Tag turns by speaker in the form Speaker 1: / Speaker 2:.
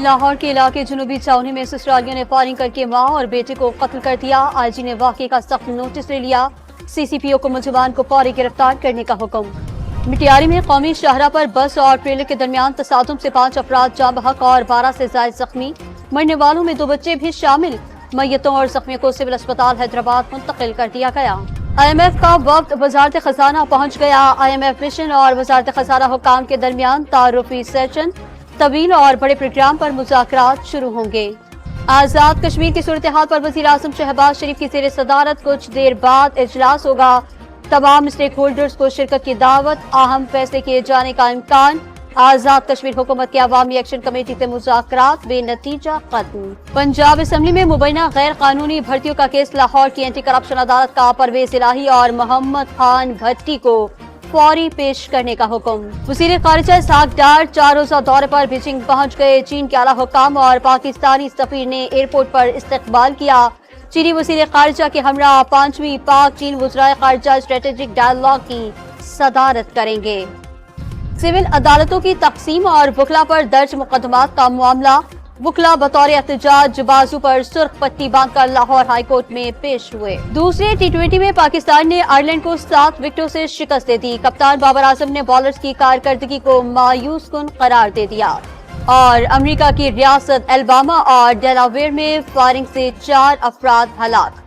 Speaker 1: लाहौर के इलाके जुनूबी छावनी में ससुरालियों ने फायरिंग करके मां और बेटे को कत्ल कर दिया। आईजी ने वाक़े का सख्त नोटिस ले लिया। सीसीपीओ को मुलजिमान को फौरी गिरफ्तार करने का हुक्म। मिटियारी में कौमी शाहरा पर बस और ट्रेलर के दरमियान तसादुम से 5 अफराद जाँ बहक और 12 से ज्यादा जख्मी। मरने वालों में 2 बच्चे भी शामिल। मैयतों और जख्मियों को सिविल अस्पताल हैदराबाद मुंतकिल कर दिया गया। IMF का वक्त वजारत खजाना पहुँच गया। IMF मिशन और वजारत खजाना हुक्काम के दरमियान तारुफी सेशन, तवील और बड़े प्रोग्राम पर मुज़ाकरात शुरू होंगे। आज़ाद कश्मीर की सूरत हाल पर वज़ीर आज़म शहबाज शरीफ की ज़ेर सदारत कुछ देर बाद इजलास होगा। तमाम स्टेक होल्डर्स को शिरकत की दावत, अहम फैसले किए जाने का इम्कान। आज़ाद कश्मीर हुकूमत की अवामी एक्शन कमेटी से मुज़ाकरात बेनतीजा खत्म। पंजाब असम्बली में मुबैना गैर कानूनी भर्तियों का केस। लाहौर की एंटी करप्शन अदालत का परवेज इलाही और मोहम्मद खान भट्टी को फौरी पेश करने का हुक्म। वज़ीर ख़ारिजा इसहाक डार 4 रोज़ा दौरे पर बीजिंग पहुंच गए। चीन के आला हुक्काम और पाकिस्तानी सफीर ने एयरपोर्ट पर इस्तकबाल किया। चीनी वज़ीर ख़ारिजा के हमरा 5वीं पाक चीन वज़राए ख़ारिजा स्ट्रेटेजिक डायलॉग की सदारत करेंगे। सिविल अदालतों की तकसीम और वकला पर दर्ज मुकदमात का मामला। वकला बतौर एहतजाज बाजू पर सुर्ख पट्टी बांधकर लाहौर हाई कोर्ट में पेश हुए। दूसरे T20 में पाकिस्तान ने आयरलैंड को 7 विकेटों से शिकस्त दे दी। कप्तान बाबर आजम ने बॉलर्स की कारकर्दगी को मायूस कुन करार दे दिया। और अमेरिका की रियासत एलबामा और डेलावेयर में फायरिंग से 4 अफराद हलाक।